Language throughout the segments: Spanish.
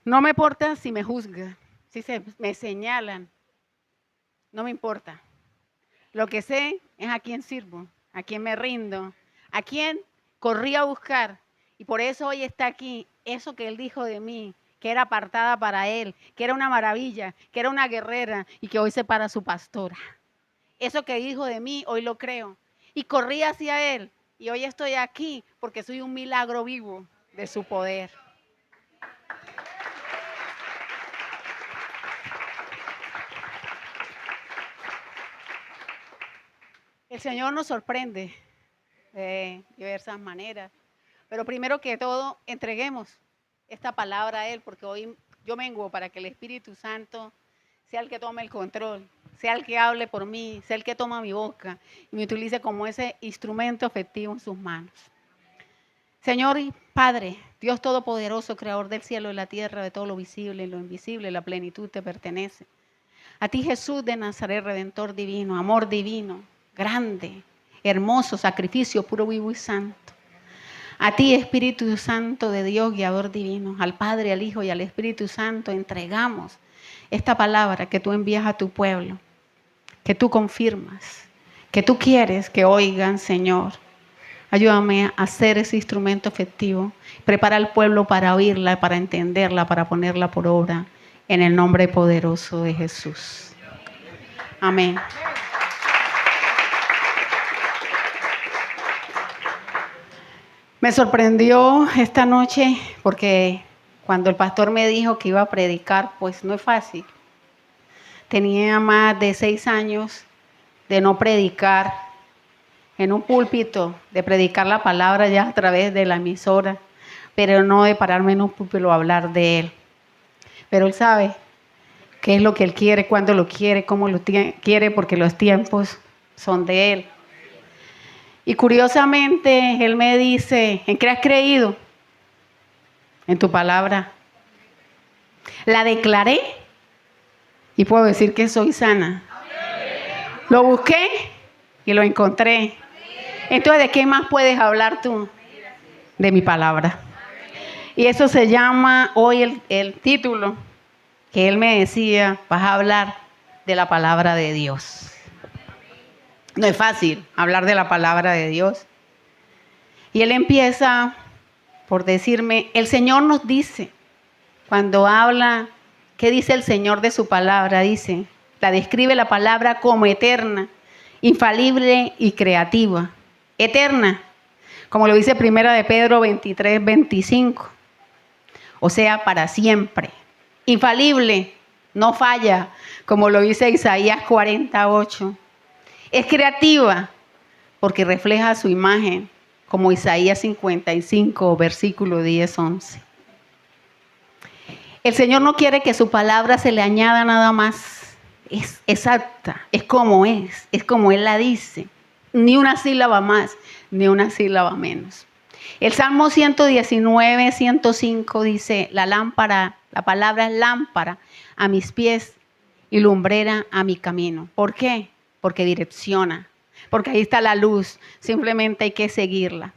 No me importa si me juzgan, si me señalan, no me importa. Lo que sé es a quién sirvo, a quién me rindo, a quién corrí a buscar. Y por eso hoy está aquí eso que Él dijo de mí, que era apartada para Él, que era una maravilla, que era una guerrera y que hoy se para su pastora. Eso que dijo de mí, hoy lo creo. Y corrí hacia Él y hoy estoy aquí porque soy un milagro vivo de su poder. El Señor nos sorprende de diversas maneras. Pero primero que todo, entreguemos esta palabra a Él, porque hoy yo vengo para que el Espíritu Santo sea el que tome el control, sea el que hable por mí, sea el que toma mi boca y me utilice como ese instrumento efectivo en sus manos. Señor y Padre, Dios Todopoderoso, Creador del cielo y la tierra, de todo lo visible y lo invisible, la plenitud te pertenece. A ti, Jesús de Nazaret, Redentor divino, amor divino, grande, hermoso, sacrificio puro, vivo y santo. A ti, Espíritu Santo de Dios, guiador divino, al Padre, al Hijo y al Espíritu Santo, entregamos esta palabra que tú envías a tu pueblo, que tú confirmas, que tú quieres que oigan, Señor. Ayúdame a hacer ese instrumento efectivo. Prepara al pueblo para oírla, para entenderla, para ponerla por obra, en el nombre poderoso de Jesús. Amén. Me sorprendió esta noche porque cuando el pastor me dijo que iba a predicar, pues no es fácil. Tenía más de 6 años de no predicar en un púlpito, de predicar la palabra ya a través de la emisora, pero no de pararme en un púlpito a hablar de Él. Pero Él sabe qué es lo que Él quiere, cuándo lo quiere, cómo lo quiere, porque los tiempos son de Él. Y curiosamente, Él me dice, ¿en qué has creído? En tu palabra. La declaré y puedo decir que soy sana. Lo busqué y lo encontré. Entonces, ¿de qué más puedes hablar tú? De mi palabra. Y eso se llama hoy el título que Él me decía, vas a hablar de la palabra de Dios. No es fácil hablar de la palabra de Dios. Y Él empieza por decirme, el Señor nos dice, cuando habla, ¿qué dice el Señor de su palabra? Dice, la describe la palabra como eterna, infalible y creativa. Eterna, como lo dice Primera de Pedro 23, 25. O sea, para siempre. Infalible, no falla, como lo dice Isaías 48. Es creativa, porque refleja su imagen, como Isaías 55, versículo 10, 11. El Señor no quiere que su palabra se le añada nada más. Es exacta, es como Él la dice. Ni una sílaba más, ni una sílaba menos. El Salmo 119, 105 dice, la palabra es lámpara a mis pies y lumbrera a mi camino. ¿Por qué? Porque direcciona, porque ahí está la luz, simplemente hay que seguirla.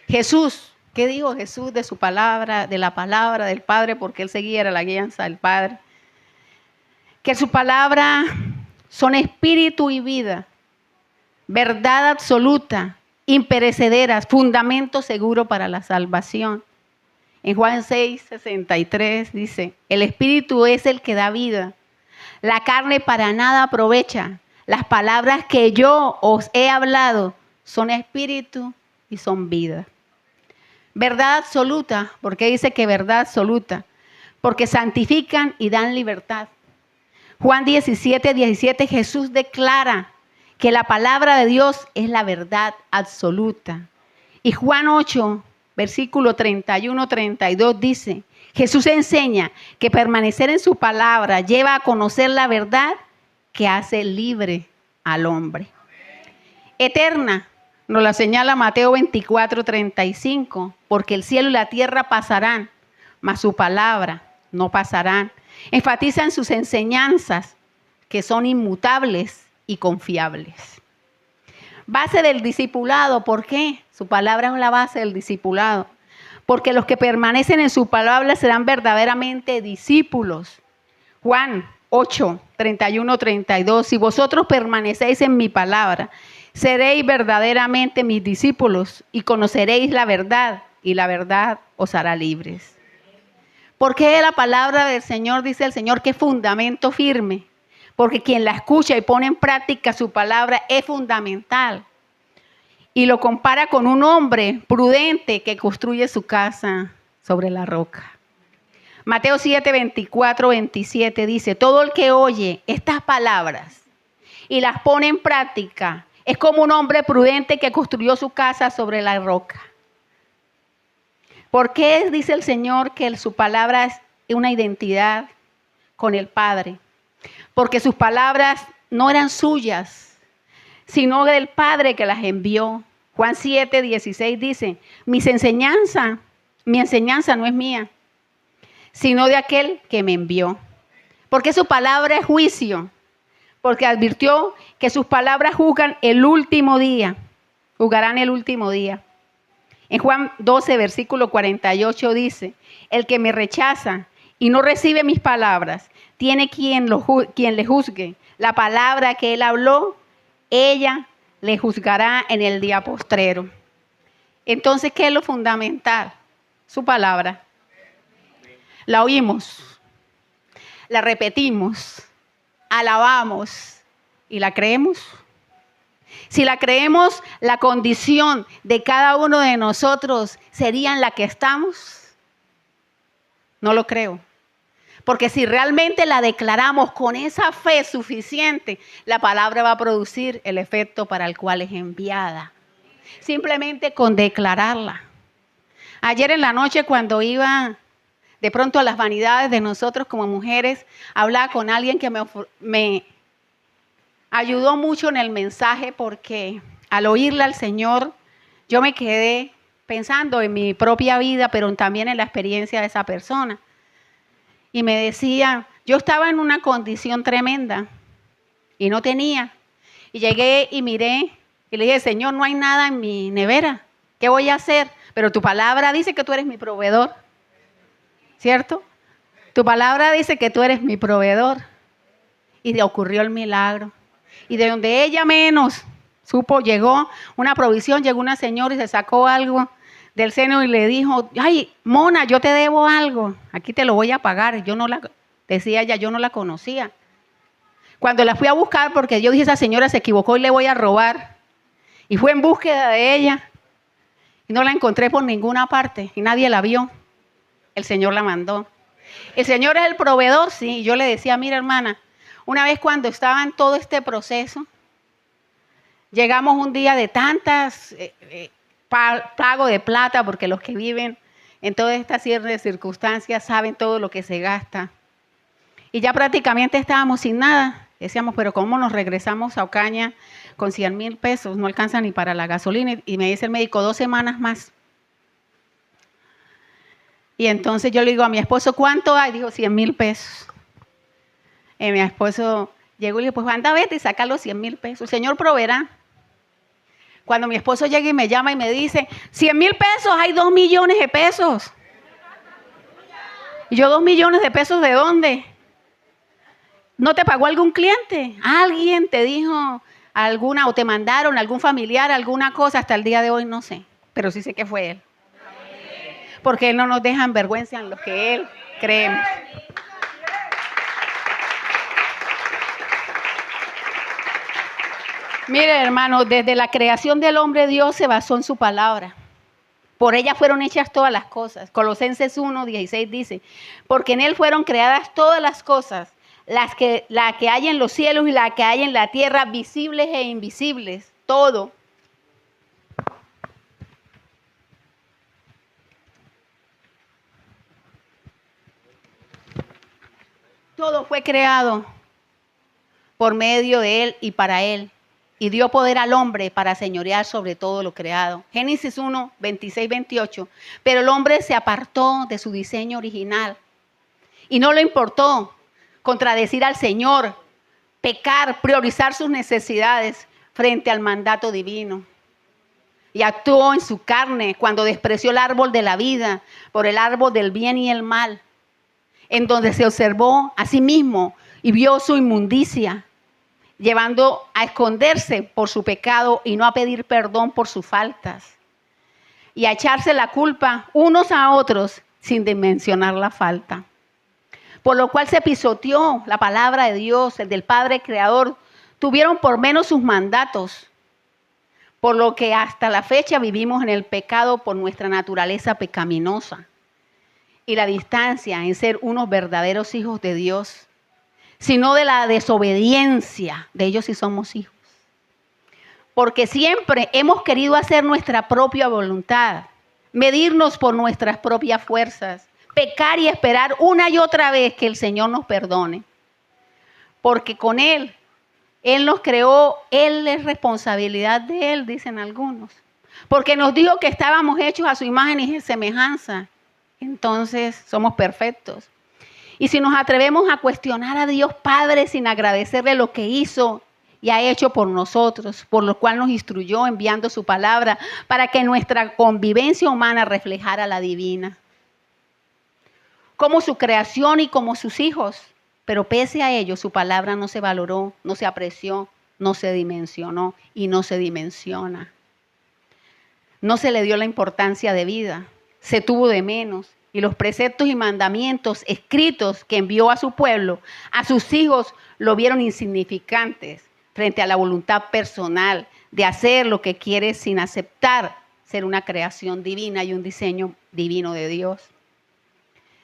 Jesús, ¿qué dijo Jesús de su palabra, de la palabra del Padre? Porque Él seguía la guianza del Padre. Que su palabra son espíritu y vida, verdad absoluta, imperecederas, fundamento seguro para la salvación. En Juan 6, 63 dice, el espíritu es el que da vida, la carne para nada aprovecha. Las palabras que yo os he hablado son espíritu y son vida. Verdad absoluta, ¿por qué dice que verdad absoluta? Porque santifican y dan libertad. Juan 17, 17, Jesús declara que la palabra de Dios es la verdad absoluta. Y Juan 8, versículo 31, 32 dice, Jesús enseña que permanecer en su palabra lleva a conocer la verdad que hace libre al hombre. Eterna, nos la señala Mateo 24, 35, porque el cielo y la tierra pasarán, mas su palabra no pasarán. Enfatiza en sus enseñanzas que son inmutables y confiables. Base del discipulado, ¿por qué? Su palabra es la base del discipulado. porque los que permanecen en su palabra serán verdaderamente discípulos. Juan 8, 31, 32. Si vosotros permanecéis en mi palabra, seréis verdaderamente mis discípulos y conoceréis la verdad, y la verdad os hará libres. Porque la palabra del Señor, dice el Señor, que es fundamento firme. Porque quien la escucha y pone en práctica su palabra es fundamental. Y lo compara con un hombre prudente que construye su casa sobre la roca. Mateo 7, 24, 27 dice, todo el que oye estas palabras y las pone en práctica es como un hombre prudente que construyó su casa sobre la roca. ¿Por qué dice el Señor que su palabra es una identidad con el Padre? Porque sus palabras no eran suyas, sino del Padre que las envió. Juan 7, 16 dice, mi enseñanza no es mía, sino de aquel que me envió. Porque su palabra es juicio, porque advirtió que sus palabras juzgarán el último día. En Juan 12, versículo 48 dice, el que me rechaza y no recibe mis palabras, tiene quien le juzgue. La palabra que él habló, ella le juzgará en el día postrero. Entonces, ¿qué es lo fundamental? Su palabra. La oímos, la repetimos, alabamos y la creemos. Si la creemos, la condición de cada uno de nosotros sería en la que estamos. No lo creo. Porque si realmente la declaramos con esa fe suficiente, la palabra va a producir el efecto para el cual es enviada. Simplemente con declararla. Ayer en la noche, cuando iba de pronto a las vanidades de nosotros como mujeres, hablaba con alguien que me ayudó mucho en el mensaje, porque al oírle al Señor, yo me quedé pensando en mi propia vida, pero también en la experiencia de esa persona. Y me decía, yo estaba en una condición tremenda y no tenía. Y llegué y miré y le dije, Señor, no hay nada en mi nevera. ¿Qué voy a hacer? Pero tu palabra dice que tú eres mi proveedor. ¿Cierto? Tu palabra dice que tú eres mi proveedor. Y ocurrió el milagro. Y de donde ella menos supo, llegó una provisión, llegó una señora y se sacó algo del seno y le dijo, ay, Mona, yo te debo algo, aquí te lo voy a pagar. Decía ella, yo no la conocía. Cuando la fui a buscar, porque yo dije, esa señora se equivocó y le voy a robar. Y fue en búsqueda de ella y no la encontré por ninguna parte y nadie la vio. El Señor la mandó. El Señor es el proveedor, sí. Y yo le decía, mira, hermana, una vez cuando estaba en todo este proceso, llegamos un día de tantas pago de plata, porque los que viven en todas estas circunstancias saben todo lo que se gasta. Y ya prácticamente estábamos sin nada. Decíamos, pero ¿cómo nos regresamos a Ocaña con 100,000 pesos? No alcanza ni para la gasolina. Y me dice el médico, 2 semanas más. Y entonces yo le digo a mi esposo, ¿cuánto hay? Dijo, 100,000 pesos. Y mi esposo llegó y le dijo, pues anda, vete y saca los 100,000 pesos. El Señor proveerá. Cuando mi esposo llega y me llama y me dice, 100,000 pesos, hay 2 millones de pesos. Y yo, 2 millones de pesos, ¿de dónde? ¿No te pagó algún cliente? ¿Alguien te dijo alguna o te mandaron algún familiar, alguna cosa? Hasta el día de hoy no sé, pero sí sé que fue él. Porque él no nos deja en vergüenza en lo que él creemos. Mire, hermano, desde la creación del hombre, Dios se basó en su palabra. Por ella fueron hechas todas las cosas. Colosenses 1, 16 dice, porque en él fueron creadas todas las cosas, la que hay en los cielos y la que hay en la tierra, visibles e invisibles, todo. Todo fue creado por medio de él y para él. Y dio poder al hombre para señorear sobre todo lo creado. Génesis 1, 26, 28. Pero el hombre se apartó de su diseño original. Y no le importó contradecir al Señor, pecar, priorizar sus necesidades frente al mandato divino. y actuó en su carne cuando despreció el árbol de la vida por el árbol del bien y el mal, en donde se observó a sí mismo y vio su inmundicia, llevando a esconderse por su pecado y no a pedir perdón por sus faltas, y a echarse la culpa unos a otros sin dimensionar la falta. Por lo cual se pisoteó la palabra de Dios, el del Padre Creador. Tuvieron por menos sus mandatos, por lo que hasta la fecha vivimos en el pecado por nuestra naturaleza pecaminosa y la distancia en ser unos verdaderos hijos de Dios, sino de la desobediencia de ellos si somos hijos. Porque siempre hemos querido hacer nuestra propia voluntad, medirnos por nuestras propias fuerzas, pecar y esperar una y otra vez que el Señor nos perdone. Porque con Él nos creó, Él es responsabilidad de Él, dicen algunos. Porque nos dijo que estábamos hechos a su imagen y semejanza. Entonces somos perfectos. Y si nos atrevemos a cuestionar a Dios Padre sin agradecerle lo que hizo y ha hecho por nosotros, por lo cual nos instruyó enviando su palabra para que nuestra convivencia humana reflejara la divina. Como su creación y como sus hijos. Pero pese a ello, su palabra no se valoró, no se apreció, no se dimensionó y no se dimensiona. No se le dio la importancia de vida, se tuvo de menos. Y los preceptos y mandamientos escritos que envió a su pueblo, a sus hijos, lo vieron insignificantes frente a la voluntad personal de hacer lo que quiere sin aceptar ser una creación divina y un diseño divino de Dios.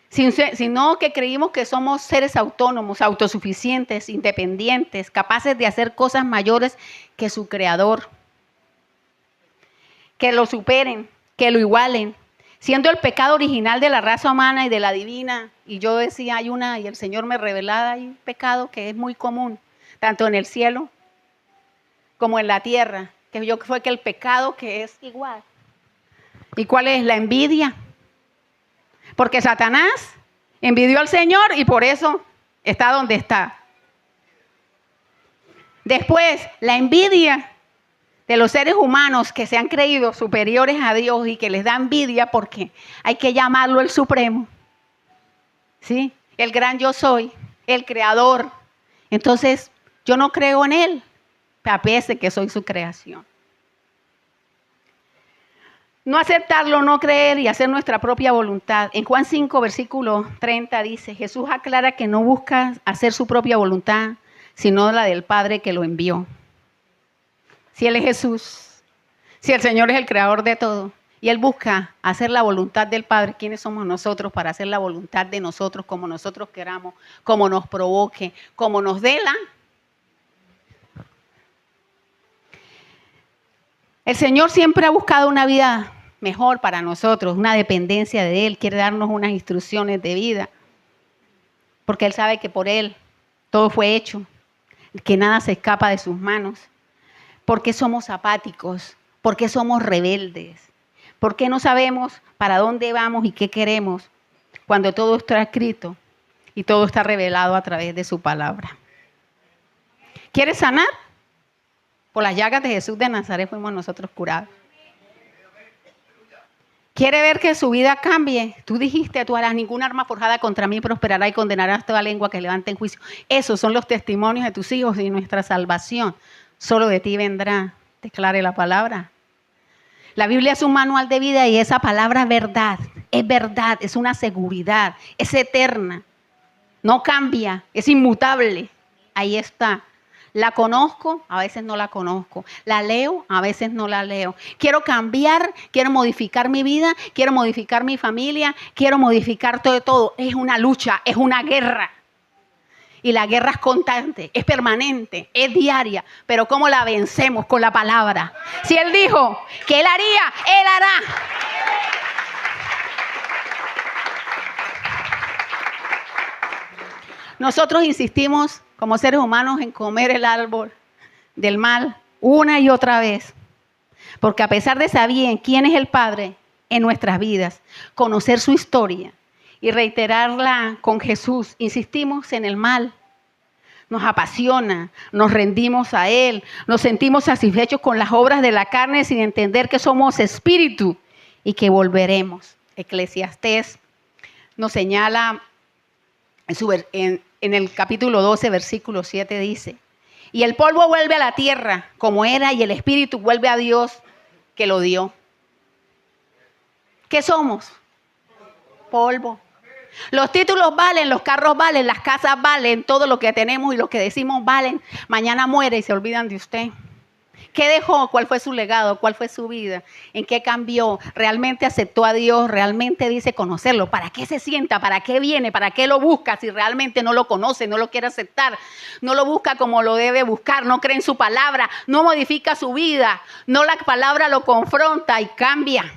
Sino que creímos que somos seres autónomos, autosuficientes, independientes, capaces de hacer cosas mayores que su creador, que lo superen, que lo igualen, siendo el pecado original de la raza humana y de la divina. Y yo decía, y el Señor me revelaba, hay un pecado que es muy común, tanto en el cielo como en la tierra, que yo fue que el pecado que es igual. ¿Y cuál es? La envidia. Porque Satanás envidió al Señor y por eso está donde está. Después, la envidia de los seres humanos que se han creído superiores a Dios y que les da envidia porque hay que llamarlo el Supremo. ¿Sí? El gran yo soy, el creador. Entonces, yo no creo en Él, a pesar de que soy su creación. No aceptarlo, no creer y hacer nuestra propia voluntad. En Juan 5, versículo 30 dice, Jesús aclara que no busca hacer su propia voluntad, sino la del Padre que lo envió. Si Él es Jesús, si el Señor es el creador de todo, y Él busca hacer la voluntad del Padre, ¿quiénes somos nosotros para hacer la voluntad de nosotros como nosotros queramos, como nos provoque, como nos dé la? El Señor siempre ha buscado una vida mejor para nosotros, una dependencia de Él, quiere darnos unas instrucciones de vida, porque Él sabe que por Él todo fue hecho, que nada se escapa de sus manos. ¿Por qué somos apáticos? ¿Por qué somos rebeldes? ¿Por qué no sabemos para dónde vamos y qué queremos cuando todo está escrito y todo está revelado a través de su palabra? ¿Quieres sanar? Por las llagas de Jesús de Nazaret fuimos nosotros curados. ¿Quiere ver que su vida cambie? Tú dijiste, tú harás ninguna arma forjada contra mí prosperará y condenarás toda lengua que levante en juicio. Esos son los testimonios de tus hijos y nuestra salvación. Solo de ti vendrá, declare la palabra. La Biblia es un manual de vida y esa palabra es verdad, es una seguridad, es eterna. No cambia, es inmutable. Ahí está. La conozco, a veces no la conozco. La leo, a veces no la leo. Quiero cambiar, quiero modificar mi vida, quiero modificar mi familia, quiero modificar todo. Es una lucha, es una guerra. Y la guerra es constante, es permanente, es diaria. Pero ¿cómo la vencemos? Con la palabra. Si Él dijo que Él haría, Él hará. Nosotros insistimos como seres humanos en comer el árbol del mal una y otra vez. Porque a pesar de saber quién es el Padre en nuestras vidas, conocer su historia y reiterarla con Jesús, insistimos en el mal. nos apasiona, nos rendimos a Él, nos sentimos satisfechos con las obras de la carne sin entender que somos espíritu y que volveremos. Eclesiastés nos señala en el capítulo 12, versículo 7 dice: y el polvo vuelve a la tierra como era y el espíritu vuelve a Dios que lo dio. ¿Qué somos? Polvo. Los títulos valen, los carros valen, las casas valen, todo lo que tenemos y lo que decimos valen. Mañana muere y se olvidan de usted. ¿Qué dejó? ¿Cuál fue su legado? ¿Cuál fue su vida? ¿En qué cambió? ¿Realmente aceptó a Dios? ¿Realmente dice conocerlo? ¿Para qué se sienta? ¿Para qué viene? ¿Para qué lo busca? Si realmente no lo conoce, no lo quiere aceptar, no lo busca como lo debe buscar, no cree en su palabra, no modifica su vida, no la palabra lo confronta y cambia.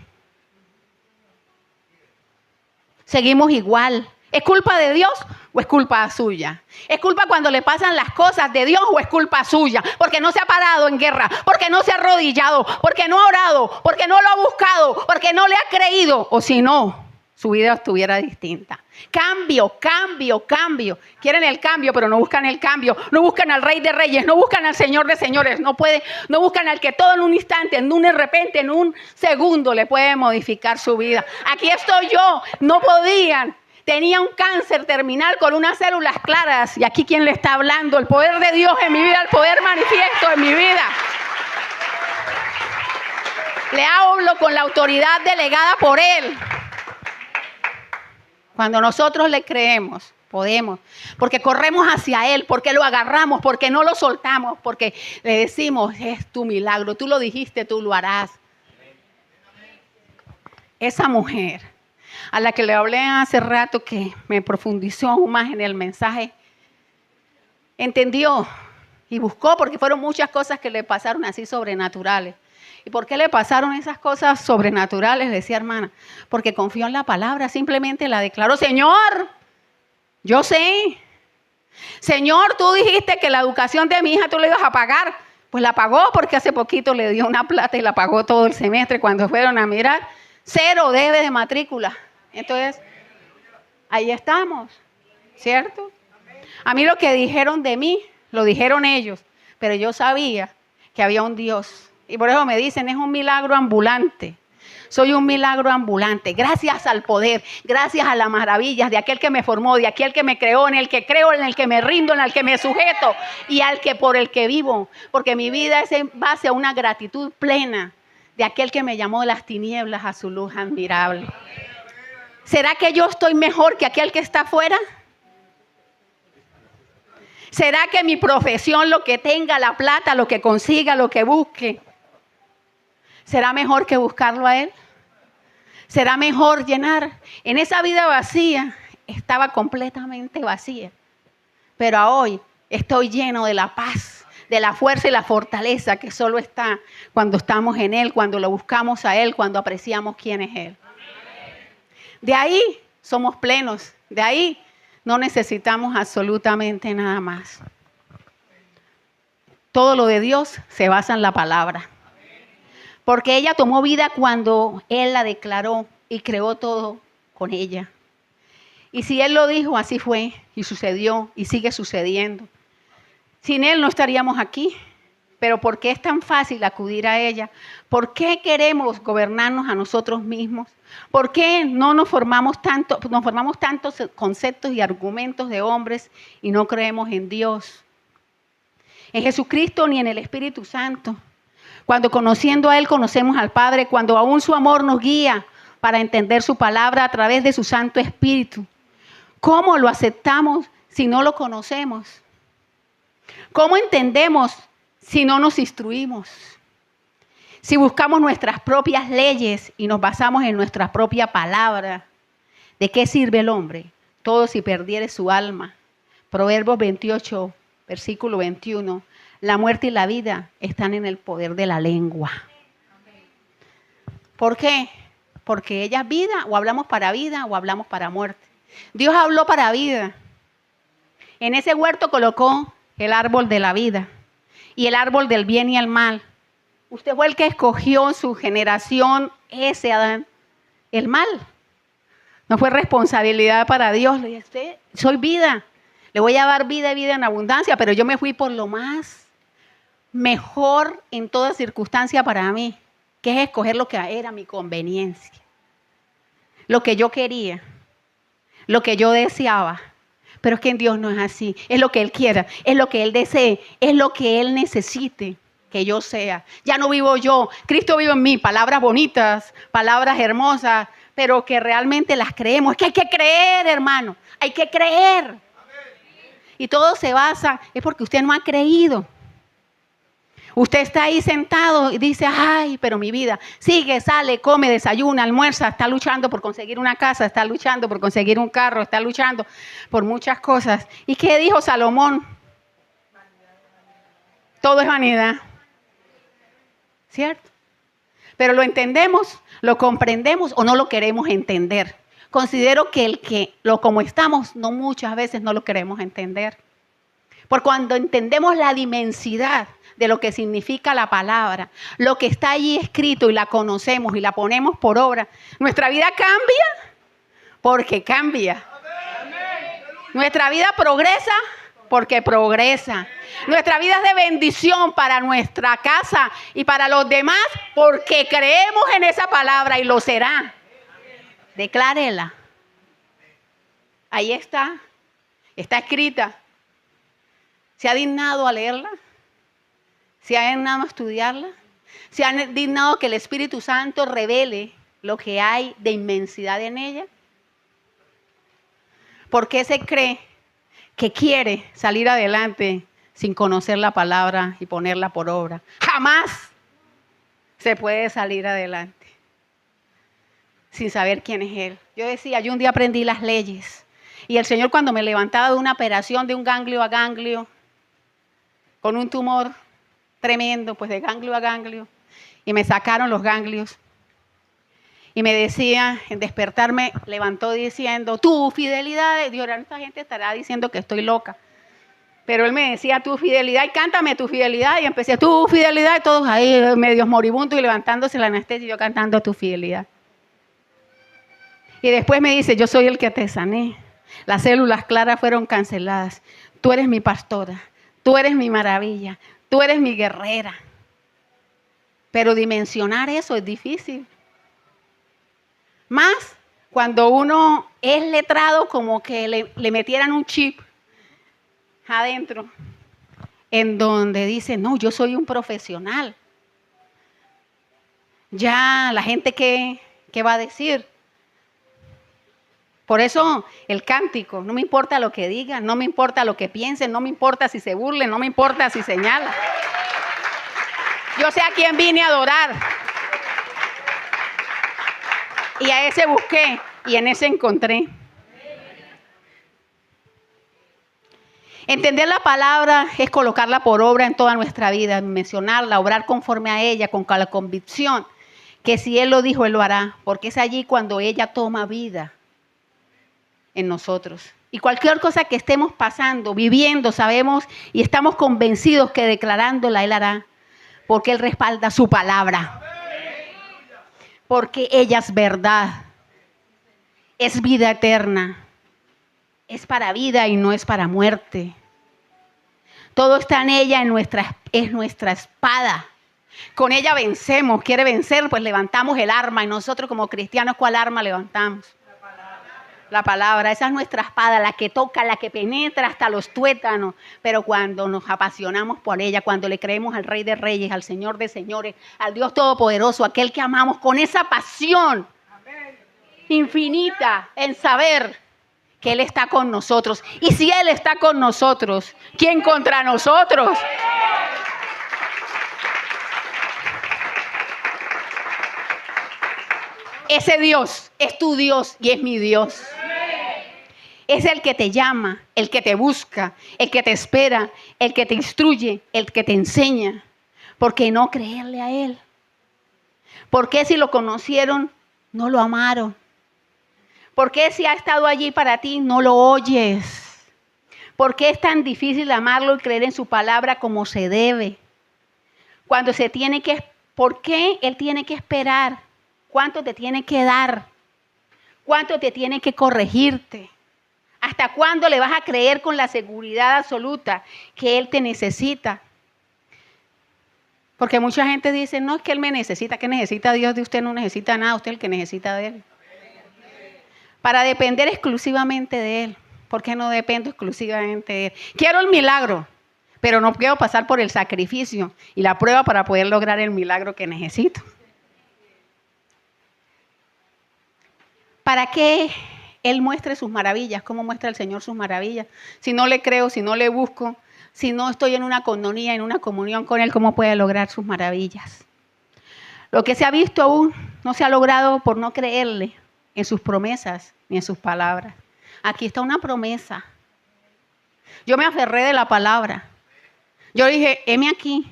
Seguimos igual. ¿Es culpa de Dios o es culpa suya? ¿Es culpa cuando le pasan las cosas de Dios o es culpa suya? Porque no se ha parado en guerra, porque no se ha arrodillado, porque no ha orado, porque no lo ha buscado, porque no le ha creído. O si no, su vida estuviera distinta. Cambio, cambio, cambio. Quieren el cambio, pero no buscan el cambio. No buscan al Rey de Reyes, no buscan al Señor de Señores. No buscan al que todo en un instante, en un de repente, en un segundo le puede modificar su vida. Aquí estoy yo, no podían. Tenía un cáncer terminal con unas células claras. Y aquí, ¿quién le está hablando? El poder de Dios en mi vida, el poder manifiesto en mi vida. Le hablo con la autoridad delegada por Él. Cuando nosotros le creemos, podemos. Porque corremos hacia Él, porque lo agarramos, porque no lo soltamos, porque le decimos, es tu milagro. Tú lo dijiste, tú lo harás. Esa mujer a la que le hablé hace rato, que me profundizó aún más en el mensaje, entendió y buscó, porque fueron muchas cosas que le pasaron así sobrenaturales. ¿Y por qué le pasaron esas cosas sobrenaturales? Decía hermana, porque confió en la palabra, simplemente la declaró. Señor, yo sé. Señor, tú dijiste que la educación de mi hija tú la ibas a pagar. Pues la pagó, porque hace poquito le dio una plata y la pagó todo el semestre. Cuando fueron a mirar, 0 debe de matrícula. Entonces, ahí estamos, ¿cierto? A mí lo que dijeron de mí, lo dijeron ellos, pero yo sabía que había un Dios. Y por eso me dicen, es un milagro ambulante. Soy un milagro ambulante. Gracias al poder, gracias a las maravillas de aquel que me formó, de aquel que me creó, en el que creo, en el que me rindo, en el que me sujeto y al que por el que vivo. Porque mi vida es en base a una gratitud plena de aquel que me llamó de las tinieblas a su luz admirable. ¿Será que yo estoy mejor que aquel que está afuera? ¿Será que mi profesión, lo que tenga, la plata, lo que consiga, lo que busque, será mejor que buscarlo a Él? ¿Será mejor llenar? En esa vida vacía, estaba completamente vacía. Pero hoy estoy lleno de la paz, de la fuerza y la fortaleza que solo está cuando estamos en Él, cuando lo buscamos a Él, cuando apreciamos quién es Él. De ahí somos plenos, de ahí no necesitamos absolutamente nada más. Todo lo de Dios se basa en la palabra. Porque ella tomó vida cuando Él la declaró y creó todo con ella. Y si Él lo dijo, así fue y sucedió y sigue sucediendo. Sin Él no estaríamos aquí. Pero ¿por qué es tan fácil acudir a ella? ¿Por qué queremos gobernarnos a nosotros mismos? ¿Por qué no nos formamos tantos conceptos y argumentos de hombres y no creemos en Dios? En Jesucristo ni en el Espíritu Santo. Cuando conociendo a Él conocemos al Padre, cuando aún su amor nos guía para entender su palabra a través de su Santo Espíritu. ¿Cómo lo aceptamos si no lo conocemos? ¿Cómo entendemos si no nos instruimos? Si buscamos nuestras propias leyes y nos basamos en nuestra propia palabra, ¿de qué sirve el hombre? Todo si perdiere su alma. Proverbios 28, versículo 21. La muerte y la vida están en el poder de la lengua. ¿Por qué? Porque ella es vida, o hablamos para vida o hablamos para muerte. Dios habló para vida. En ese huerto colocó el árbol de la vida y el árbol del bien y el mal. Usted fue el que escogió en su generación ese Adán, el mal. No fue responsabilidad para Dios. Le dije, soy vida. Le voy a dar vida y vida en abundancia, pero yo me fui por lo más mejor en toda circunstancia para mí, que es escoger lo que era mi conveniencia, lo que yo quería, lo que yo deseaba. Pero es que en Dios no es así, es lo que Él quiera, es lo que Él desee, es lo que Él necesite que yo sea. Ya no vivo yo, Cristo vive en mí, palabras bonitas, palabras hermosas, pero que realmente las creemos. Es que hay que creer, hermano, hay que creer. Y todo se basa, es porque usted no ha creído. Usted está ahí sentado y dice, ay, pero mi vida sigue, sale, come, desayuna, almuerza, está luchando por conseguir una casa, está luchando por conseguir un carro, está luchando por muchas cosas. ¿Y qué dijo Salomón? Todo es vanidad. ¿Cierto? Pero lo entendemos, lo comprendemos o no lo queremos entender. Considero que como estamos, no muchas veces no lo queremos entender. Porque cuando entendemos la dimensidad de lo que significa la palabra, lo que está allí escrito y la conocemos y la ponemos por obra, nuestra vida cambia porque cambia. Nuestra vida progresa porque progresa. Nuestra vida es de bendición para nuestra casa y para los demás porque creemos en esa palabra y lo será. Declárela. Ahí está. Está escrita. ¿Se ha dignado a leerla? ¿Se ha dignado a estudiarla? ¿Se ha dignado que el Espíritu Santo revele lo que hay de inmensidad en ella? ¿Por qué se cree que quiere salir adelante sin conocer la palabra y ponerla por obra? Jamás se puede salir adelante sin saber quién es Él. Yo decía, yo un día aprendí las leyes y el Señor cuando me levantaba de una operación de un ganglio a ganglio, con un tumor tremendo, pues de ganglio a ganglio, y me sacaron los ganglios. Y me decía, en despertarme, levantó diciendo, tu fidelidad, Dios, esta gente estará diciendo que estoy loca. Pero él me decía, tu fidelidad, y cántame tu fidelidad. Y empecé, tu fidelidad, y todos ahí medios moribundos y levantándose la anestesia y yo cantando tu fidelidad. Y después me dice, yo soy el que te sané. Las células claras fueron canceladas. Tú eres mi pastora. Tú eres mi maravilla, tú eres mi guerrera. Pero dimensionar eso es difícil. Más cuando uno es letrado, como que le metieran un chip adentro, en donde dice, no, yo soy un profesional. Ya la gente, ¿qué va a decir? Por eso el cántico, no me importa lo que digan, no me importa lo que piensen, no me importa si se burlen, no me importa si señalan. Yo sé a quién vine a adorar. Y a ese busqué y en ese encontré. Entender la palabra es colocarla por obra en toda nuestra vida, mencionarla, obrar conforme a ella, con la convicción que si Él lo dijo, Él lo hará, porque es allí cuando ella toma vida en nosotros. Y cualquier cosa que estemos pasando, viviendo, sabemos y estamos convencidos que declarándola Él hará, porque Él respalda su palabra. Porque ella es verdad, es vida eterna, es para vida y no es para muerte. Todo está en ella, es nuestra espada. Con ella vencemos, quiere vencer, pues levantamos el arma. Y nosotros como cristianos, ¿cuál arma levantamos? La palabra, esa es nuestra espada, la que toca, la que penetra hasta los tuétanos. Pero cuando nos apasionamos por ella, cuando le creemos al Rey de Reyes, al Señor de Señores, al Dios Todopoderoso, aquel que amamos con esa pasión infinita en saber que Él está con nosotros. Y si Él está con nosotros, ¿quién contra nosotros? Ese Dios es tu Dios y es mi Dios. Es el que te llama, el que te busca, el que te espera, el que te instruye, el que te enseña. ¿Por qué no creerle a Él? ¿Por qué si lo conocieron, no lo amaron? ¿Por qué si ha estado allí para ti, no lo oyes? ¿Por qué es tan difícil amarlo y creer en su palabra como se debe? Cuando se tiene que, ¿por qué Él tiene que esperar? ¿Cuánto te tiene que dar? ¿Cuánto te tiene que corregirte? ¿Hasta cuándo le vas a creer con la seguridad absoluta que Él te necesita? Porque mucha gente dice, no, es que Él me necesita. ¿Qué necesita Dios de usted? No necesita nada, usted es el que necesita de Él. Para depender exclusivamente de Él. ¿Por qué no dependo exclusivamente de Él? Quiero el milagro, pero no quiero pasar por el sacrificio y la prueba para poder lograr el milagro que necesito. ¿Para qué Él muestre sus maravillas? ¿Cómo muestra el Señor sus maravillas? Si no le creo, si no le busco, si no estoy en una coinonía, en una comunión con Él, ¿cómo puede lograr sus maravillas? Lo que se ha visto aún no se ha logrado por no creerle en sus promesas ni en sus palabras. Aquí está una promesa. Yo me aferré de la palabra. Yo dije, heme aquí,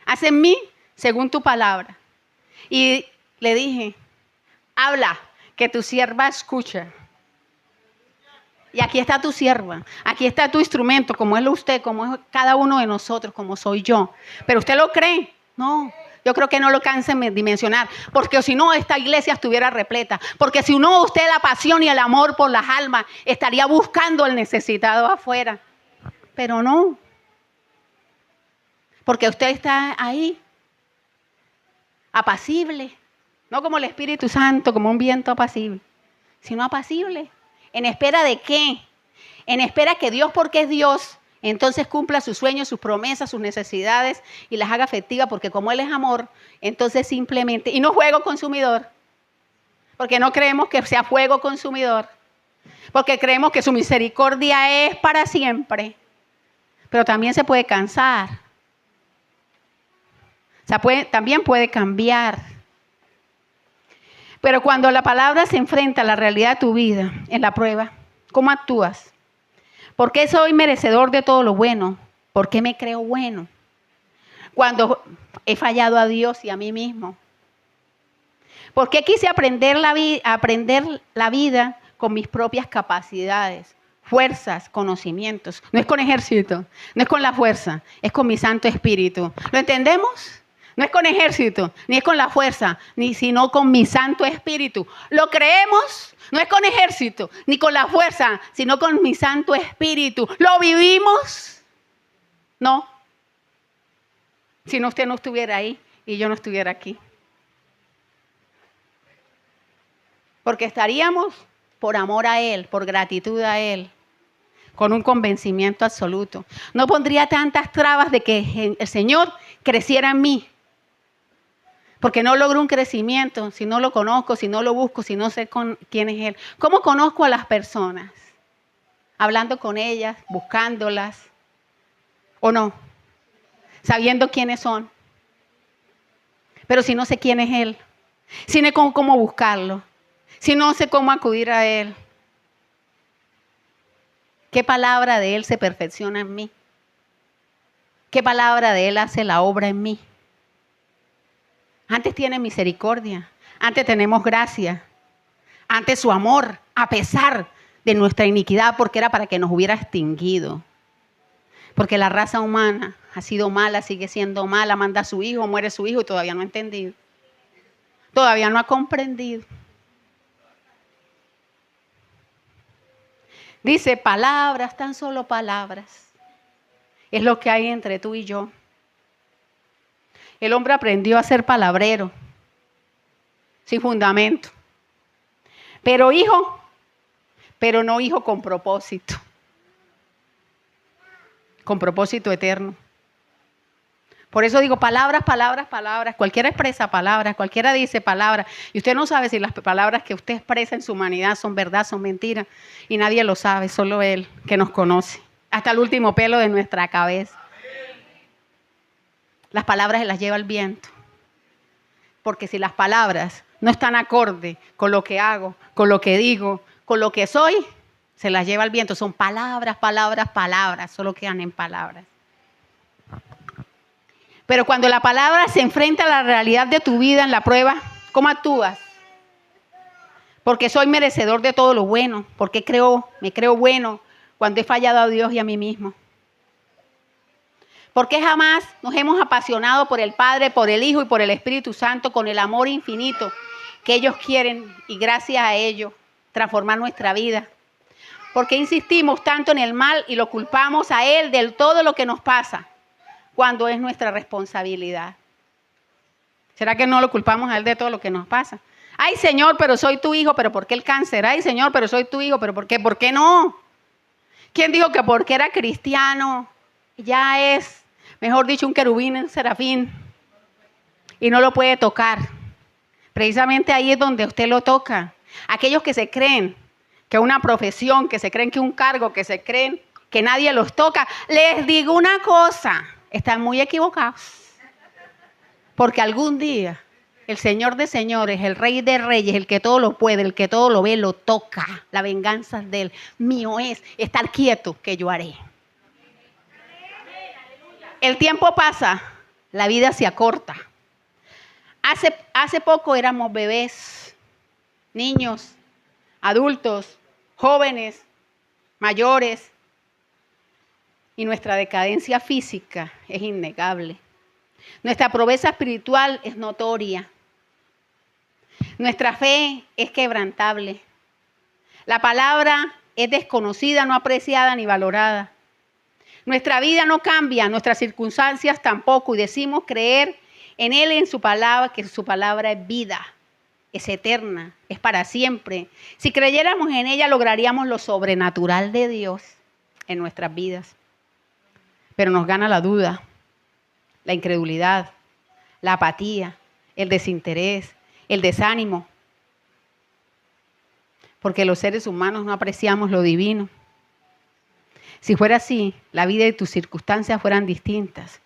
haz en mí según tu palabra. Y le dije, habla, que tu sierva escucha. Y aquí está tu sierva, aquí está tu instrumento, como es usted, como es cada uno de nosotros, como soy yo. Pero ¿usted lo cree? No, yo creo que no lo canse de dimensionar, porque si no esta iglesia estuviera repleta, porque si no usted la pasión y el amor por las almas estaría buscando al necesitado afuera. Pero no, porque usted está ahí, apacible, no como el Espíritu Santo, como un viento apacible, sino apacible. ¿En espera de qué? En espera que Dios, porque es Dios, entonces cumpla sus sueños, sus promesas, sus necesidades y las haga efectivas, porque como Él es amor, entonces simplemente, y no fuego consumidor, porque no creemos que sea fuego consumidor, porque creemos que su misericordia es para siempre, pero también se puede cansar, también puede cambiar. Pero cuando la palabra se enfrenta a la realidad de tu vida, en la prueba, ¿cómo actúas? ¿Por qué soy merecedor de todo lo bueno? ¿Por qué me creo bueno? Cuando he fallado a Dios y a mí mismo. ¿Por qué quise aprender la vida con mis propias capacidades, fuerzas, conocimientos? No es con ejército, no es con la fuerza, es con mi Santo Espíritu. ¿Lo entendemos? No es con ejército, ni es con la fuerza, sino con mi Santo Espíritu. ¿Lo creemos? No es con ejército, ni con la fuerza, sino con mi Santo Espíritu. ¿Lo vivimos? No. Si no, usted no estuviera ahí y yo no estuviera aquí. Porque estaríamos por amor a Él, por gratitud a Él, con un convencimiento absoluto. No pondría tantas trabas de que el Señor creciera en mí. Porque no logro un crecimiento si no lo conozco, si no lo busco, si no sé quién es Él. ¿Cómo conozco a las personas? Hablando con ellas, buscándolas, ¿o no? Sabiendo quiénes son. Pero si no sé quién es Él, si no sé cómo buscarlo, si no sé cómo acudir a Él, ¿qué palabra de Él se perfecciona en mí? ¿Qué palabra de Él hace la obra en mí? Antes tiene misericordia, antes tenemos gracia, antes su amor, a pesar de nuestra iniquidad, porque era para que nos hubiera extinguido. Porque la raza humana ha sido mala, sigue siendo mala, manda a su hijo, muere su hijo y todavía no ha entendido. Todavía no ha comprendido. Dice, palabras, tan solo palabras. Es lo que hay entre tú y yo. El hombre aprendió a ser palabrero, sin fundamento. Pero hijo, pero no hijo con propósito eterno. Por eso digo palabras, palabras, palabras. Cualquiera expresa palabras, cualquiera dice palabras. Y usted no sabe si las palabras que usted expresa en su humanidad son verdad, son mentiras. Y nadie lo sabe, solo Él que nos conoce. Hasta el último pelo de nuestra cabeza. Las palabras se las lleva el viento. Porque si las palabras no están acorde con lo que hago, con lo que digo, con lo que soy, se las lleva el viento. Son palabras, palabras, palabras. Solo quedan en palabras. Pero cuando la palabra se enfrenta a la realidad de tu vida en la prueba, ¿cómo actúas? Porque soy merecedor de todo lo bueno. Porque me creo bueno cuando he fallado a Dios y a mí mismo. ¿Por qué jamás nos hemos apasionado por el Padre, por el Hijo y por el Espíritu Santo con el amor infinito que ellos quieren y gracias a ellos transformar nuestra vida? ¿Por qué insistimos tanto en el mal y lo culpamos a Él de todo lo que nos pasa cuando es nuestra responsabilidad? ¿Será que no lo culpamos a Él de todo lo que nos pasa? Ay, Señor, pero soy tu hijo, pero ¿por qué el cáncer? Ay, Señor, pero soy tu hijo, pero ¿por qué? ¿Por qué no? ¿Quién dijo que porque era cristiano ya es, mejor dicho, un querubín, un serafín y no lo puede tocar? Precisamente ahí es donde usted lo toca. Aquellos que se creen que una profesión, que se creen que un cargo, que se creen que nadie los toca, les digo una cosa, están muy equivocados. Porque algún día el Señor de señores, el Rey de reyes, el que todo lo puede, el que todo lo ve, lo toca. La venganza es de Él. Mío es estar quieto, que yo haré. El tiempo pasa, la vida se acorta. Hace poco éramos bebés, niños, adultos, jóvenes, mayores. Y nuestra decadencia física es innegable. Nuestra pobreza espiritual es notoria. Nuestra fe es quebrantable. La palabra es desconocida, no apreciada ni valorada. Nuestra vida no cambia, nuestras circunstancias tampoco. Y decimos creer en Él y en su palabra, que su palabra es vida, es eterna, es para siempre. Si creyéramos en ella, lograríamos lo sobrenatural de Dios en nuestras vidas. Pero nos gana la duda, la incredulidad, la apatía, el desinterés, el desánimo. Porque los seres humanos no apreciamos lo divino. Si fuera así, la vida y tus circunstancias fueran distintas.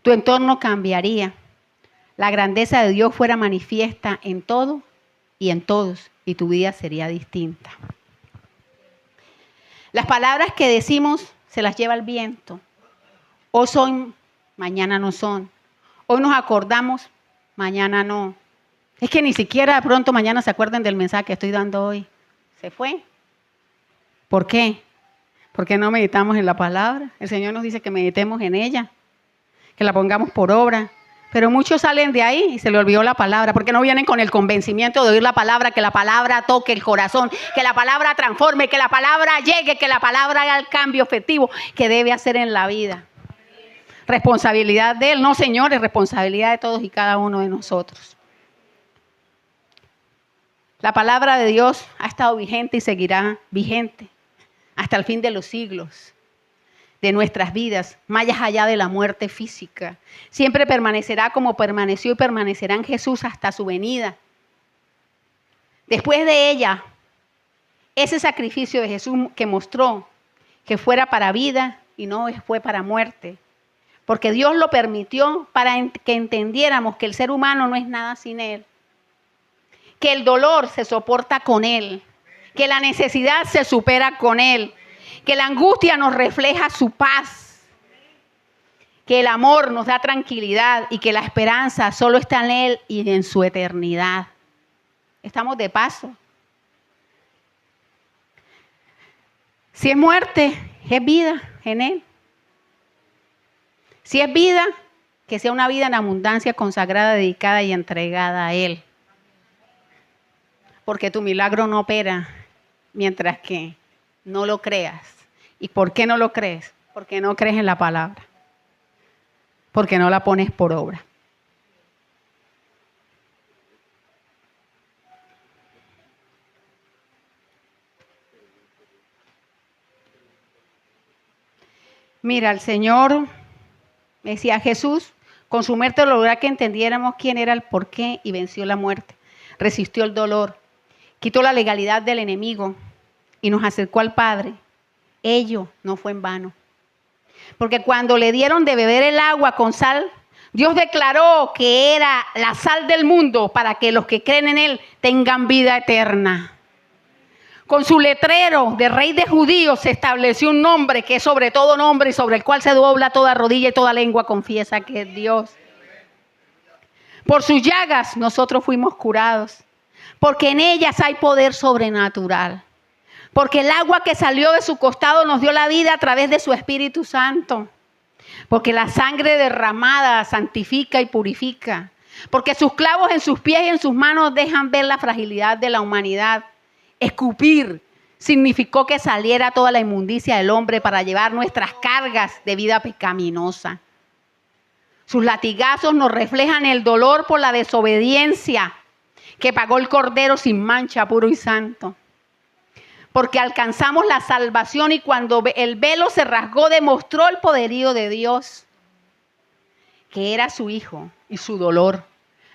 Tu entorno cambiaría. La grandeza de Dios fuera manifiesta en todo y en todos, y tu vida sería distinta. Las palabras que decimos se las lleva el viento. Hoy son, mañana no son. Hoy nos acordamos, mañana no. Es que ni siquiera de pronto mañana se acuerden del mensaje que estoy dando hoy. Se fue. ¿Por qué? Porque no meditamos en la palabra. El Señor nos dice que meditemos en ella, que la pongamos por obra. Pero muchos salen de ahí y se le olvidó la palabra, porque no vienen con el convencimiento de oír la palabra, que la palabra toque el corazón, que la palabra transforme, que la palabra llegue, que la palabra haga el cambio efectivo que debe hacer en la vida. Responsabilidad de Él, no, señores, responsabilidad de todos y cada uno de nosotros. La palabra de Dios ha estado vigente y seguirá vigente hasta el fin de los siglos de nuestras vidas, más allá de la muerte física. Siempre permanecerá como permaneció y permanecerá en Jesús hasta su venida. Después de ella, ese sacrificio de Jesús que mostró que fuera para vida y no fue para muerte. Porque Dios lo permitió para que entendiéramos que el ser humano no es nada sin Él. Que el dolor se soporta con Él. Que la necesidad se supera con Él. Que la angustia nos refleja su paz. Que el amor nos da tranquilidad y que la esperanza solo está en Él y en su eternidad. Estamos de paso. Si es muerte, es vida en Él. Si es vida, que sea una vida en abundancia, consagrada, dedicada y entregada a Él. Porque tu milagro no opera mientras que no lo creas. ¿Y por qué no lo crees? Porque no crees en la palabra. Porque no la pones por obra. Mira, el Señor, decía Jesús, con su muerte logró que entendiéramos quién era el porqué y venció la muerte. Resistió el dolor, quitó la legalidad del enemigo y nos acercó al Padre. Ello no fue en vano. Porque cuando le dieron de beber el agua con sal, Dios declaró que era la sal del mundo para que los que creen en Él tengan vida eterna. Con su letrero de rey de judíos se estableció un nombre que es sobre todo nombre y sobre el cual se dobla toda rodilla y toda lengua confiesa que es Dios. Por sus llagas nosotros fuimos curados, porque en ellas hay poder sobrenatural. Porque el agua que salió de su costado nos dio la vida a través de su Espíritu Santo. Porque la sangre derramada santifica y purifica. Porque sus clavos en sus pies y en sus manos dejan ver la fragilidad de la humanidad. Escupir significó que saliera toda la inmundicia del hombre para llevar nuestras cargas de vida pecaminosa. Sus latigazos nos reflejan el dolor por la desobediencia que pagó el Cordero sin mancha, puro y santo. Porque alcanzamos la salvación y cuando el velo se rasgó demostró el poderío de Dios, que era su Hijo y su dolor.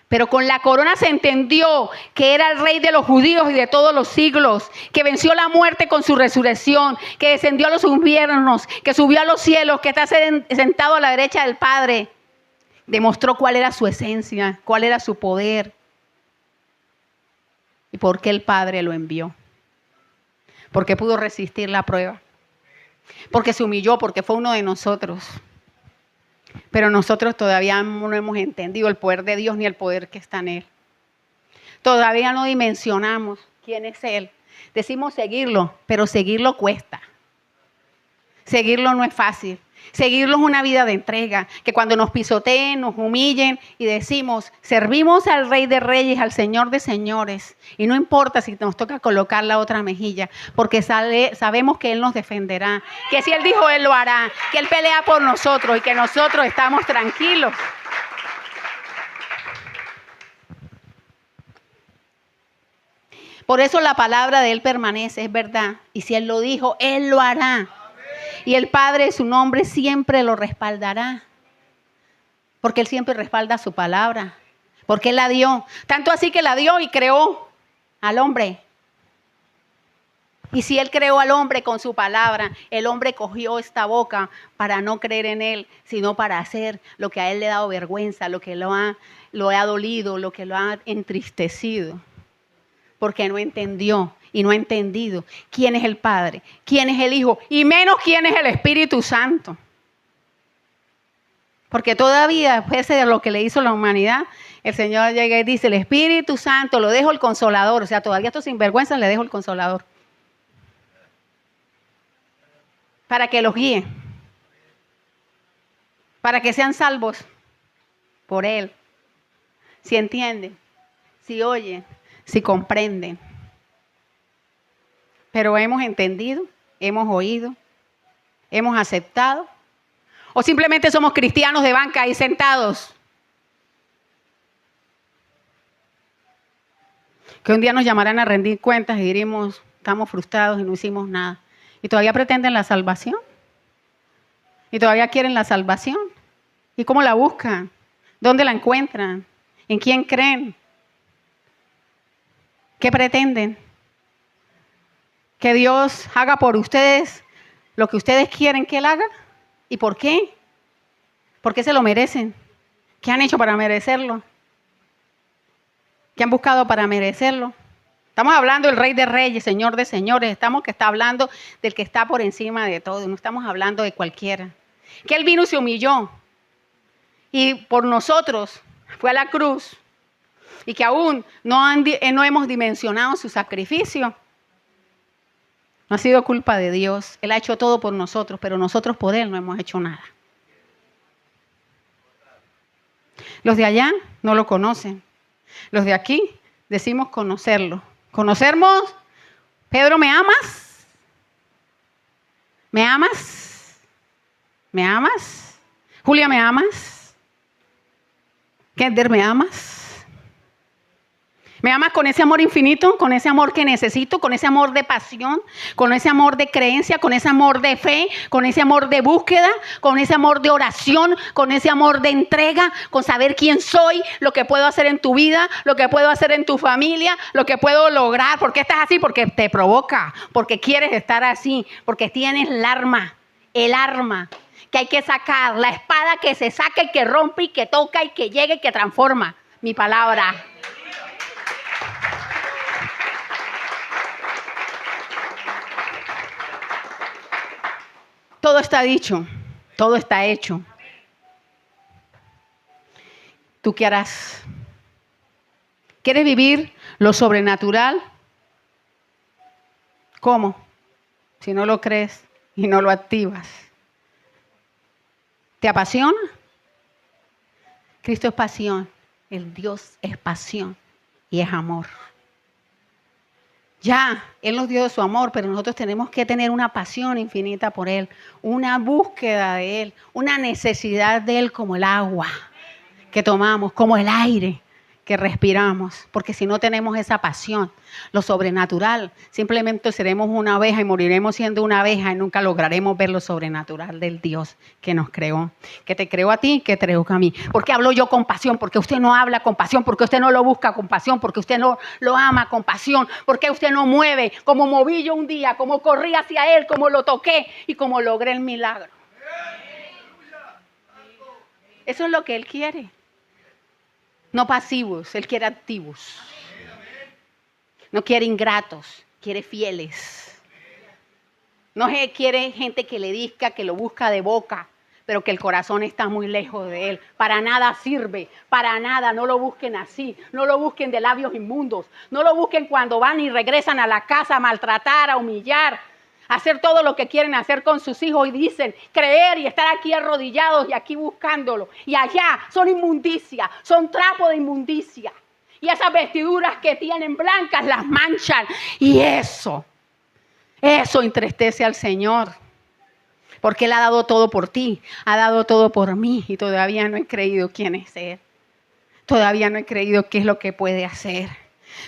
Pero con la corona se entendió que era el Rey de los judíos y de todos los siglos, que venció la muerte con su resurrección, que descendió a los infiernos, que subió a los cielos, que está sentado a la derecha del Padre. Demostró cuál era su esencia, cuál era su poder y por qué el Padre lo envió. Porque pudo resistir la prueba, porque se humilló, porque fue uno de nosotros. Pero nosotros todavía no hemos entendido el poder de Dios ni el poder que está en Él. Todavía no dimensionamos quién es Él. Decimos seguirlo, pero seguirlo cuesta. Seguirlo no es fácil. Seguirlo es una vida de entrega, que cuando nos pisoteen, nos humillen y decimos, servimos al Rey de Reyes, al Señor de Señores. Y no importa si nos toca colocar la otra mejilla, porque sabemos que Él nos defenderá, que si Él dijo, Él lo hará, que Él pelea por nosotros y que nosotros estamos tranquilos. Por eso la palabra de Él permanece, es verdad. Y si Él lo dijo, Él lo hará. Y el Padre, su nombre, siempre lo respaldará. Porque Él siempre respalda su palabra. Porque Él la dio. Tanto así que la dio y creó al hombre. Y si Él creó al hombre con su palabra, el hombre cogió esta boca para no creer en Él, sino para hacer lo que a Él le ha dado vergüenza, lo que lo ha dolido, lo que lo ha entristecido. Porque no entendió y no ha entendido quién es el Padre, quién es el Hijo y menos quién es el Espíritu Santo. Porque todavía, después de lo que le hizo la humanidad, el Señor llega y dice, el Espíritu Santo, lo dejo el Consolador. O sea, todavía estos sinvergüenzas le dejo el Consolador. Para que los guíe. Para que sean salvos por Él. Si entienden, si oyen, si comprenden. Pero hemos entendido, hemos oído, hemos aceptado. O simplemente somos cristianos de banca ahí sentados. Que un día nos llamarán a rendir cuentas y diremos, estamos frustrados y no hicimos nada. Y todavía pretenden la salvación. Y todavía quieren la salvación. ¿Y cómo la buscan? ¿Dónde la encuentran? ¿En quién creen? ¿Qué pretenden? Que Dios haga por ustedes lo que ustedes quieren que Él haga. ¿Y por qué? ¿Por qué se lo merecen? ¿Qué han hecho para merecerlo? ¿Qué han buscado para merecerlo? Estamos hablando del Rey de Reyes, Señor de Señores. Está hablando del que está por encima de todo. No estamos hablando de cualquiera. Que Él vino y se humilló. Y por nosotros fue a la cruz. Y que aún no hemos dimensionado su sacrificio. No ha sido culpa de Dios. Él ha hecho todo por nosotros, pero nosotros por Él no hemos hecho nada. Los de allá no lo conocen. Los de aquí decimos conocerlo. ¿Conocernos? Pedro, ¿me amas? ¿Me amas? ¿Me amas? Julia, ¿me amas? Kender, ¿me amas? ¿Me amas con ese amor infinito? ¿Con ese amor que necesito? ¿Con ese amor de pasión? ¿Con ese amor de creencia? ¿Con ese amor de fe? ¿Con ese amor de búsqueda? ¿Con ese amor de oración? ¿Con ese amor de entrega? ¿Con saber quién soy? ¿Lo que puedo hacer en tu vida? ¿Lo que puedo hacer en tu familia? ¿Lo que puedo lograr? ¿Por qué estás así? Porque te provoca. Porque quieres estar así. Porque tienes el arma que hay que sacar. La espada que se saca y que rompe y que toca y que llega y que transforma. Mi palabra. Todo está dicho, todo está hecho. ¿Tú qué harás? ¿Quieres vivir lo sobrenatural? ¿Cómo? Si no lo crees y no lo activas. ¿Te apasiona? Cristo es pasión, el Dios es pasión y es amor. Ya, Él nos dio su amor, pero nosotros tenemos que tener una pasión infinita por Él, una búsqueda de Él, una necesidad de Él como el agua que tomamos, como el aire que respiramos, porque si no tenemos esa pasión, lo sobrenatural, simplemente seremos una abeja y moriremos siendo una abeja y nunca lograremos ver lo sobrenatural del Dios que nos creó, que te creó a ti, que te creó a mí. ¿Por qué hablo yo con pasión? Porque usted no habla con pasión, porque usted no lo busca con pasión, porque usted no lo ama con pasión, porque usted no mueve como moví yo un día, como corrí hacia Él, como lo toqué y como logré el milagro. Eso es lo que Él quiere. No pasivos, Él quiere activos. No quiere ingratos, quiere fieles. No quiere gente que le diga, que lo busca de boca, pero que el corazón está muy lejos de Él. Para nada sirve, para nada. No lo busquen así. No lo busquen de labios inmundos. No lo busquen cuando van y regresan a la casa a maltratar, a humillar, a hacer todo lo que quieren hacer con sus hijos y dicen creer y estar aquí arrodillados y aquí buscándolo. Y allá son inmundicia, son trapo de inmundicia. Y esas vestiduras que tienen blancas las manchan. Y eso entristece al Señor. Porque Él ha dado todo por ti, ha dado todo por mí. Y todavía no he creído quién es Él. Todavía no he creído qué es lo que puede hacer.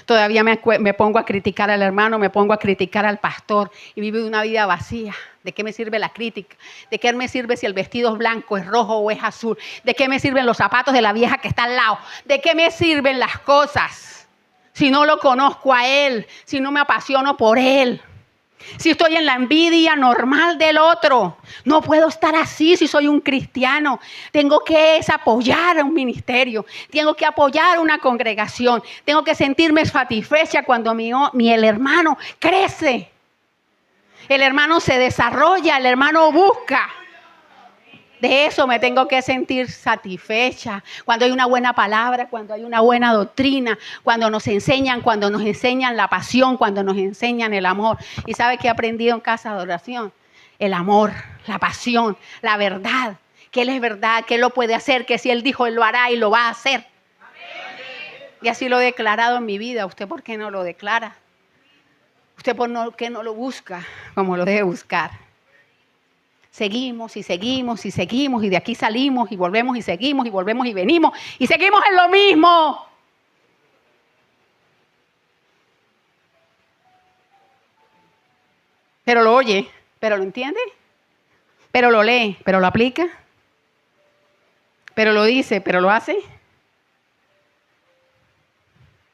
Todavía me pongo a criticar al hermano, me pongo a criticar al pastor y vivo una vida vacía. ¿De qué me sirve la crítica? ¿De qué me sirve si el vestido es blanco, es rojo o es azul? ¿De qué me sirven los zapatos de la vieja que está al lado? ¿De qué me sirven las cosas si no lo conozco a Él, si no me apasiono por Él? Si estoy en la envidia normal del otro, no puedo estar así si soy un cristiano. Tengo que apoyar a un ministerio, tengo que apoyar a una congregación, tengo que sentirme satisfecha cuando el hermano crece. El hermano se desarrolla, el hermano busca. De eso me tengo que sentir satisfecha. Cuando hay una buena palabra, cuando hay una buena doctrina, cuando nos enseñan la pasión, cuando nos enseñan el amor. ¿Y sabe qué he aprendido en casa de oración? El amor, la pasión, la verdad. Que Él es verdad, que Él lo puede hacer, que si Él dijo, Él lo hará y lo va a hacer. Y así lo he declarado en mi vida. ¿Usted por qué no lo declara? ¿Usted por qué no lo busca como lo debe buscar? Seguimos y seguimos y seguimos y de aquí salimos y volvemos y seguimos y volvemos y venimos y seguimos en lo mismo. Pero lo oye, pero lo entiende, pero lo lee, pero lo aplica, pero lo dice, pero lo hace.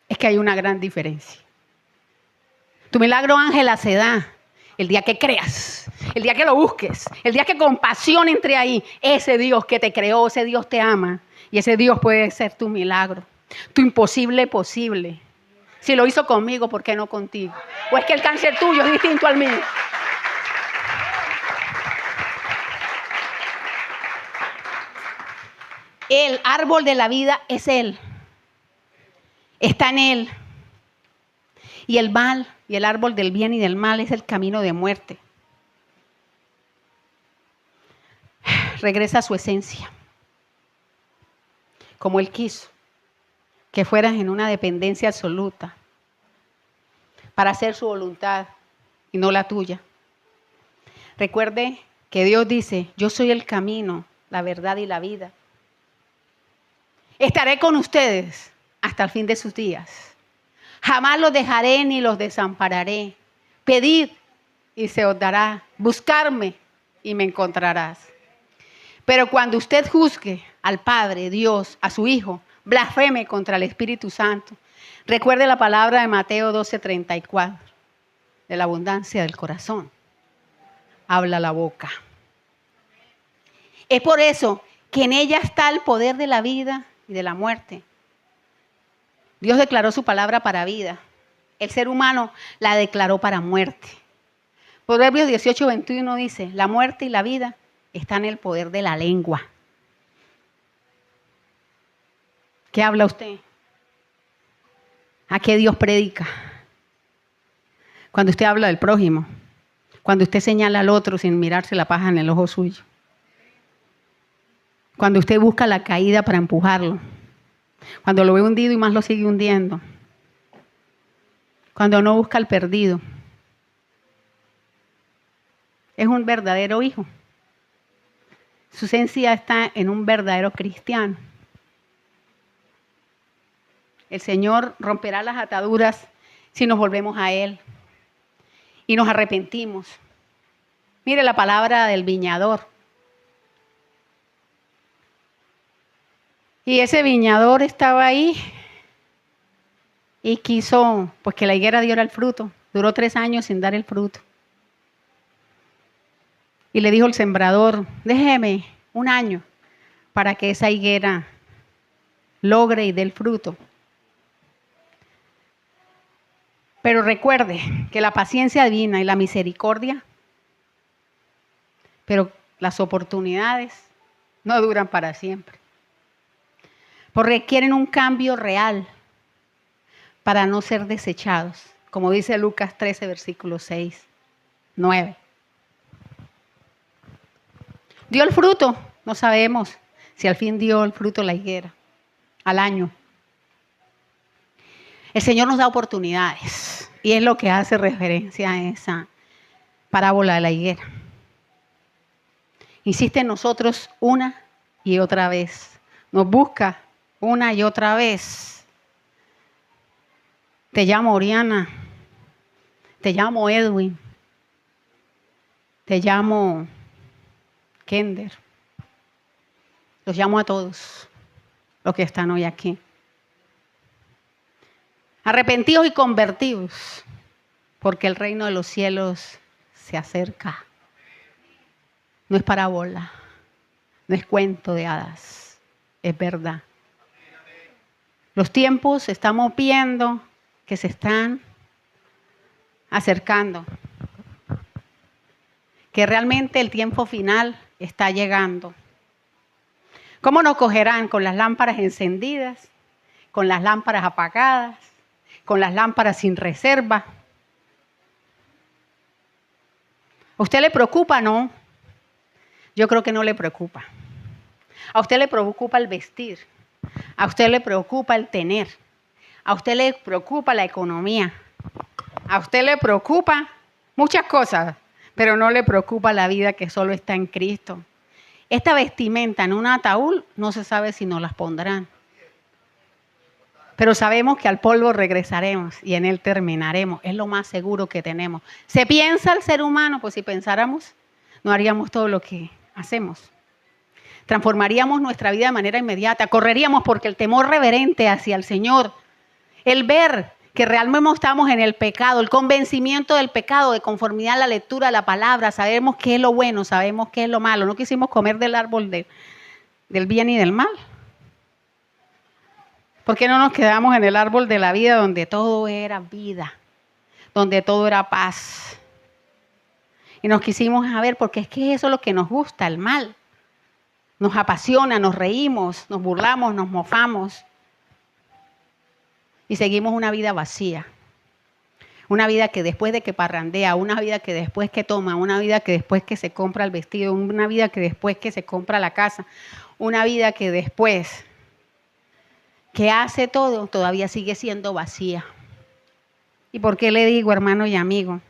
Es que hay una gran diferencia. Tu milagro, Ángela, se da el día que creas, el día que lo busques, el día que con pasión entre ahí. Ese Dios que te creó, ese Dios te ama y ese Dios puede ser tu milagro, tu imposible posible. Si lo hizo conmigo, ¿por qué no contigo? ¿O es que el cáncer tuyo es distinto al mío? El árbol de la vida es Él. Está en Él. Y el mal y el árbol del bien y del mal es el camino de muerte. Regresa a su esencia. Como Él quiso. Que fueras en una dependencia absoluta. Para hacer su voluntad y no la tuya. Recuerde que Dios dice, yo soy el camino, la verdad y la vida. Estaré con ustedes hasta el fin de sus días. Jamás los dejaré ni los desampararé. Pedid y se os dará. Buscarme y me encontrarás. Pero cuando usted juzgue al Padre, Dios, a su Hijo, blasfeme contra el Espíritu Santo. Recuerde la palabra de Mateo 12:34. De la abundancia del corazón habla la boca. Es por eso que en ella está el poder de la vida y de la muerte. Dios declaró su palabra para vida. El ser humano la declaró para muerte. Proverbios 18:21 dice, la muerte y la vida están en el poder de la lengua. ¿Qué habla usted? ¿A qué Dios predica? Cuando usted habla del prójimo, cuando usted señala al otro sin mirarse la paja en el ojo suyo, cuando usted busca la caída para empujarlo, cuando lo ve hundido y más lo sigue hundiendo, cuando no busca al perdido. Es un verdadero hijo. Su esencia está en un verdadero cristiano. El Señor romperá las ataduras si nos volvemos a Él y nos arrepentimos. Mire la palabra del viñador. Y ese viñador estaba ahí y quiso pues que la higuera diera el fruto. Duró 3 años sin dar el fruto. Y le dijo el sembrador, déjeme 1 año para que esa higuera logre y dé el fruto. Pero recuerde que la paciencia divina y la misericordia, pero las oportunidades no duran para siempre. Porque requieren un cambio real para no ser desechados, como dice Lucas 13, versículos 6, 9. ¿Dio el fruto? No sabemos si al fin dio el fruto la higuera, al año. El Señor nos da oportunidades y es lo que hace referencia a esa parábola de la higuera. Insiste en nosotros una y otra vez. Nos busca una y otra vez. Te llamo Oriana. Te llamo Edwin. Te llamo Kender. Los llamo a todos los que están hoy aquí. Arrepentidos y convertidos, porque el reino de los cielos se acerca. No es parábola, no es cuento de hadas, es verdad. Los tiempos estamos viendo que se están acercando, que realmente el tiempo final está llegando. ¿Cómo nos cogerán? ¿Con las lámparas encendidas? ¿Con las lámparas apagadas? ¿Con las lámparas sin reserva? ¿A usted le preocupa? No. Yo creo que no le preocupa. A usted le preocupa el vestir. A usted le preocupa el tener. A usted le preocupa la economía. A usted le preocupa muchas cosas, pero no le preocupa la vida que solo está en Cristo. Esta vestimenta en un ataúd no se sabe si nos las pondrán. Pero sabemos que al polvo regresaremos y en él terminaremos. Es lo más seguro que tenemos. ¿Se piensa el ser humano? Pues si pensáramos, no haríamos todo lo que hacemos. Transformaríamos nuestra vida de manera inmediata. Correríamos porque el temor reverente hacia el Señor, el ver que realmente estamos en el pecado, el convencimiento del pecado, de conformidad a la lectura de la palabra, sabemos qué es lo bueno, sabemos qué es lo malo. No quisimos comer del árbol del bien y del mal. ¿Por qué no nos quedamos en el árbol de la vida donde todo era vida, donde todo era paz? Y nos quisimos ver porque es que eso es lo que nos gusta, el mal. Nos apasiona, nos reímos, nos burlamos, nos mofamos. Y seguimos una vida vacía. Una vida que después de que parrandea, una vida que después que toma, una vida que después que se compra el vestido, una vida que después que se compra la casa, una vida que después que hace todo, todavía sigue siendo vacía. ¿Y por qué le digo, hermano y amigo?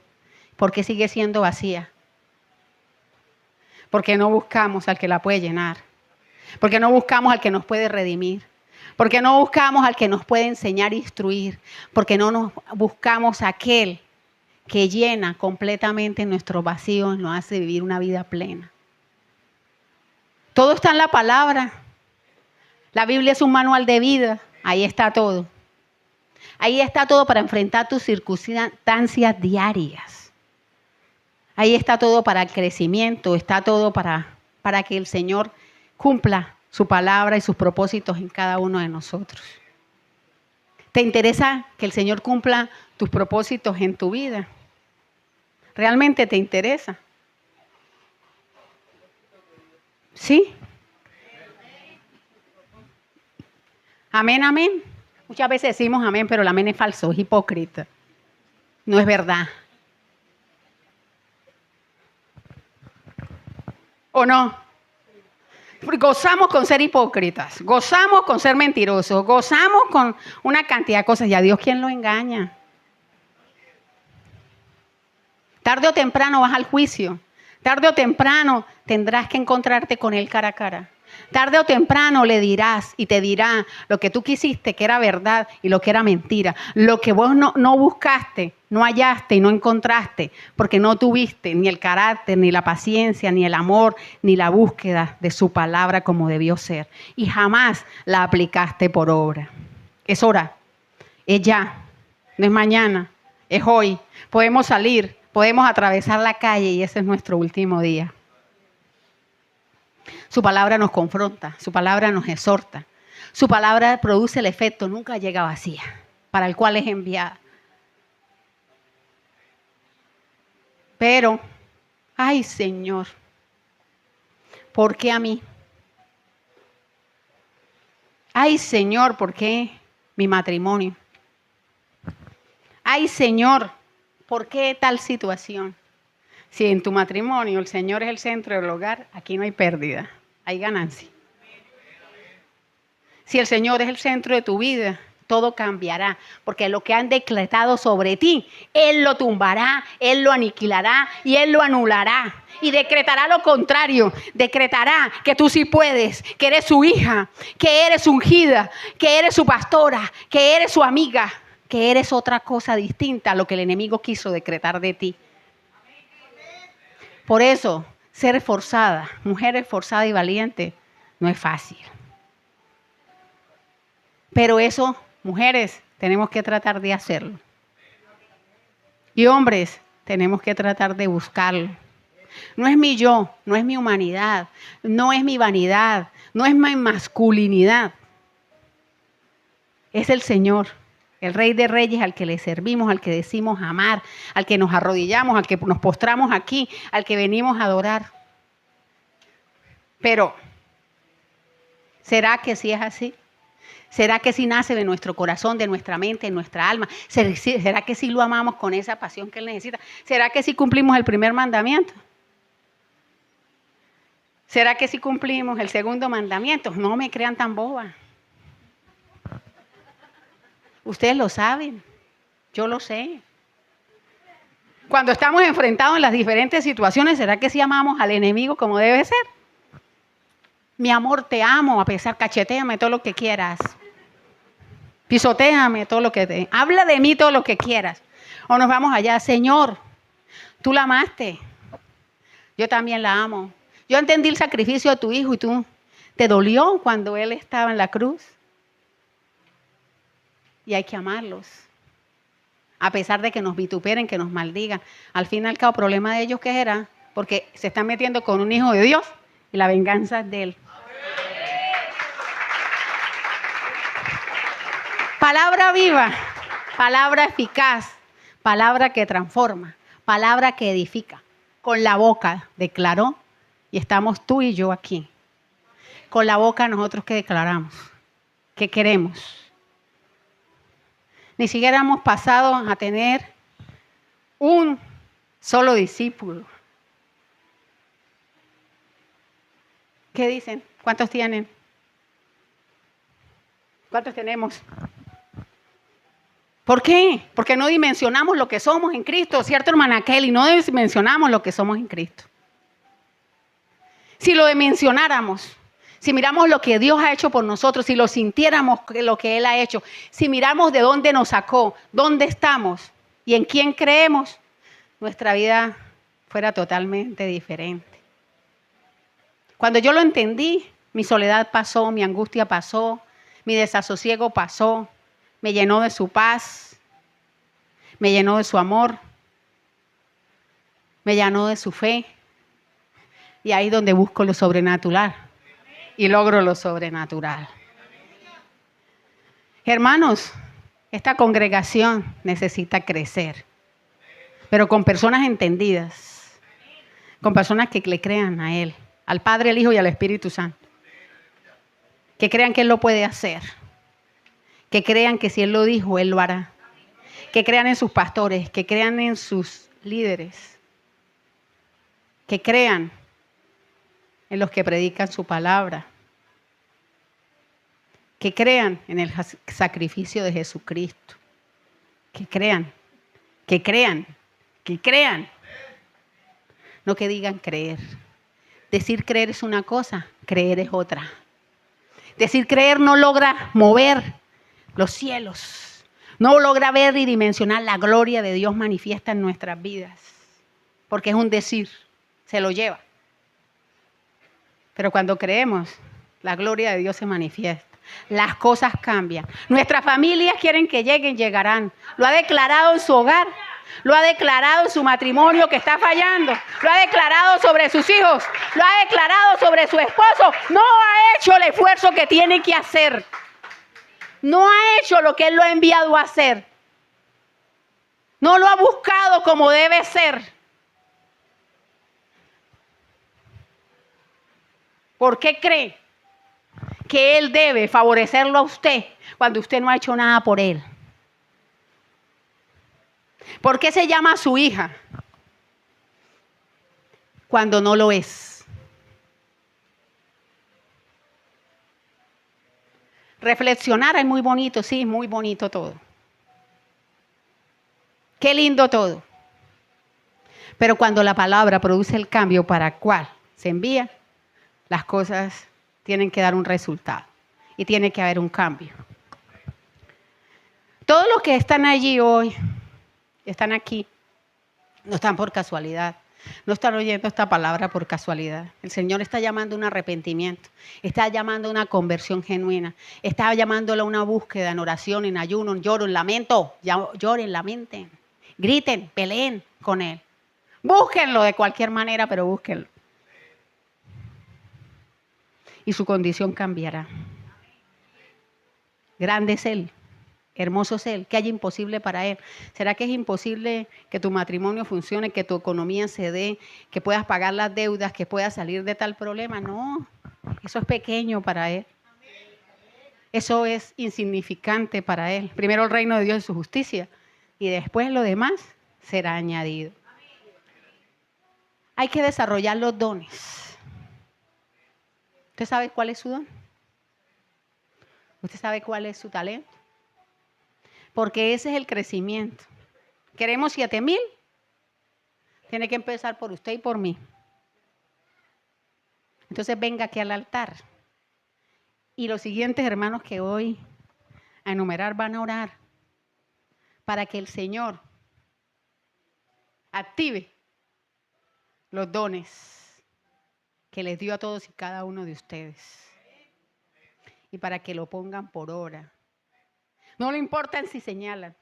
¿Por qué sigue siendo vacía? Porque no buscamos al que la puede llenar. Porque no buscamos al que nos puede redimir. Porque no buscamos al que nos puede enseñar e instruir. Porque no nos buscamos a aquel que llena completamente nuestro vacío y nos hace vivir una vida plena. Todo está en la palabra. La Biblia es un manual de vida. Ahí está todo. Ahí está todo para enfrentar tus circunstancias diarias. Ahí está todo para el crecimiento. Está todo para que el Señor cumpla su palabra y sus propósitos en cada uno de nosotros. ¿Te interesa que el Señor cumpla tus propósitos en tu vida? ¿Realmente te interesa? ¿Sí? Amén, amén. Muchas veces decimos amén, pero el amén es falso, es hipócrita. No es verdad. ¿O no? Gozamos con ser hipócritas, gozamos con ser mentirosos, gozamos con una cantidad de cosas. ¿Y a Dios quién lo engaña? Tarde o temprano vas al juicio. Tarde o temprano tendrás que encontrarte con Él cara a cara. Tarde o temprano le dirás y te dirá lo que tú quisiste que era verdad y lo que era mentira. Lo que vos no buscaste, no hallaste y no encontraste porque no tuviste ni el carácter, ni la paciencia, ni el amor, ni la búsqueda de su palabra como debió ser. Y jamás la aplicaste por obra. Es hora, es ya, no es mañana, es hoy. Podemos salir, podemos atravesar la calle y ese es nuestro último día. Su palabra nos confronta, su palabra nos exhorta. Su palabra produce el efecto, nunca llega vacía, para el cual es enviada. Pero, ay Señor, ¿por qué a mí? Ay Señor, ¿por qué mi matrimonio? Ay Señor, ¿por qué tal situación? Si en tu matrimonio el Señor es el centro del hogar, aquí no hay pérdida, hay ganancia. Si el Señor es el centro de tu vida, todo cambiará, porque lo que han decretado sobre ti, Él lo tumbará, Él lo aniquilará y Él lo anulará. Y decretará lo contrario, decretará que tú sí puedes, que eres su hija, que eres ungida, que eres su pastora, que eres su amiga, que eres otra cosa distinta a lo que el enemigo quiso decretar de ti. Por eso, ser esforzada, mujer esforzada y valiente, no es fácil. Pero eso, mujeres, tenemos que tratar de hacerlo. Y hombres, tenemos que tratar de buscarlo. No es mi yo, no es mi humanidad, no es mi vanidad, no es mi masculinidad. Es el Señor, el Rey de Reyes al que le servimos, al que decimos amar, al que nos arrodillamos, al que nos postramos aquí, al que venimos a adorar. Pero, ¿será que sí es así? ¿Será que sí nace de nuestro corazón, de nuestra mente, de nuestra alma? ¿Será que sí lo amamos con esa pasión que Él necesita? ¿Será que sí cumplimos el primer mandamiento? ¿Será que sí cumplimos el segundo mandamiento? No me crean tan boba. Ustedes lo saben, yo lo sé. Cuando estamos enfrentados en las diferentes situaciones, ¿será que sí amamos al enemigo como debe ser? Mi amor, te amo, a pesar, cachetéame todo lo que quieras. Pisotéame todo lo que te... Habla de mí todo lo que quieras. O nos vamos allá, Señor, tú la amaste. Yo también la amo. Yo entendí el sacrificio de tu hijo y tú te dolió cuando él estaba en la cruz. Y hay que amarlos. A pesar de que nos vituperen, que nos maldigan. Al fin y al cabo, problema de ellos, ¿qué era? Porque se están metiendo con un hijo de Dios y la venganza es de Él. Palabra viva, palabra eficaz, palabra que transforma, palabra que edifica. Con la boca declaró y estamos tú y yo aquí. Con la boca nosotros que declaramos, que queremos. Ni siquiera hemos pasado a tener un solo discípulo. ¿Qué dicen? ¿Cuántos tienen? ¿Cuántos tenemos? ¿Por qué? Porque no dimensionamos lo que somos en Cristo, ¿cierto, hermana Kelly? No dimensionamos lo que somos en Cristo. Si lo dimensionáramos, si miramos lo que Dios ha hecho por nosotros, si lo sintiéramos lo que Él ha hecho, si miramos de dónde nos sacó, dónde estamos y en quién creemos, nuestra vida fuera totalmente diferente. Cuando yo lo entendí, mi soledad pasó, mi angustia pasó, mi desasosiego pasó, me llenó de su paz, me llenó de su amor, me llenó de su fe. Y ahí es donde busco lo sobrenatural y logro lo sobrenatural. Hermanos, esta congregación necesita crecer, pero con personas entendidas, con personas que le crean a Él, al Padre, al Hijo y al Espíritu Santo. Que crean que Él lo puede hacer. Que crean que si Él lo dijo, Él lo hará. Que crean en sus pastores, que crean en sus líderes. Que crean en los que predican su palabra. Que crean en el sacrificio de Jesucristo. Que crean, que crean, que crean. no que digan creer. Decir creer es una cosa, creer es otra. Decir creer no logra mover los cielos, no logra ver y dimensionar la gloria de Dios manifiesta en nuestras vidas, porque es un decir, se lo lleva. Pero cuando creemos, la gloria de Dios se manifiesta. Las cosas cambian. Nuestras familias quieren que lleguen, llegarán. Lo ha declarado en su hogar. Lo ha declarado en su matrimonio que está fallando. Lo ha declarado sobre sus hijos. Lo ha declarado sobre su esposo. No ha hecho el esfuerzo que tiene que hacer. No ha hecho lo que Él lo ha enviado a hacer. No lo ha buscado como debe ser. ¿Por qué cree que Él debe favorecerlo a usted cuando usted no ha hecho nada por Él? ¿Por qué se llama a su hija cuando no lo es? Reflexionar es muy bonito, sí, muy bonito todo. Qué lindo todo. Pero cuando la palabra produce el cambio para el cual se envía, las cosas tienen que dar un resultado y tiene que haber un cambio. Todos los que están allí hoy, están aquí, no están por casualidad. No están oyendo esta palabra por casualidad. El Señor está llamando a un arrepentimiento, está llamando a una conversión genuina, está llamándolo a una búsqueda en oración, en ayuno, en lloro, en lamento. Lloren, lamenten, griten, peleen con Él. Búsquenlo de cualquier manera, pero búsquenlo. Y su condición cambiará. Grande es Él. Hermoso es Él, que haya imposible para Él. ¿Será que es imposible que tu matrimonio funcione, que tu economía se dé, que puedas pagar las deudas, que puedas salir de tal problema? No, eso es pequeño para Él. Eso es insignificante para Él. Primero el reino de Dios y su justicia y después lo demás será añadido. Hay que desarrollar los dones. ¿Usted sabe cuál es su don? ¿Usted sabe cuál es su talento? Porque ese es el crecimiento. ¿Queremos 7,000? Tiene que empezar por usted y por mí. Entonces venga aquí al altar. Y los siguientes hermanos que hoy a enumerar van a orar para que el Señor active los dones que les dio a todos y cada uno de ustedes. Y para que lo pongan por obra. No le importa si señalan.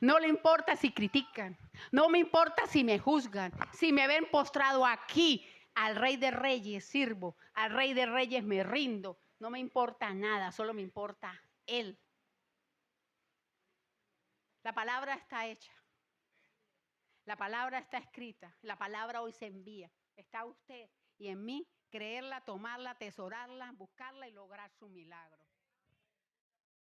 No le importa si critican. No me importa si me juzgan. Si me ven postrado aquí, al Rey de Reyes sirvo. Al Rey de Reyes me rindo. No me importa nada, solo me importa Él. La palabra está hecha. La palabra está escrita. La palabra hoy se envía. Está usted y en mí creerla, tomarla, atesorarla, buscarla y lograr su milagro.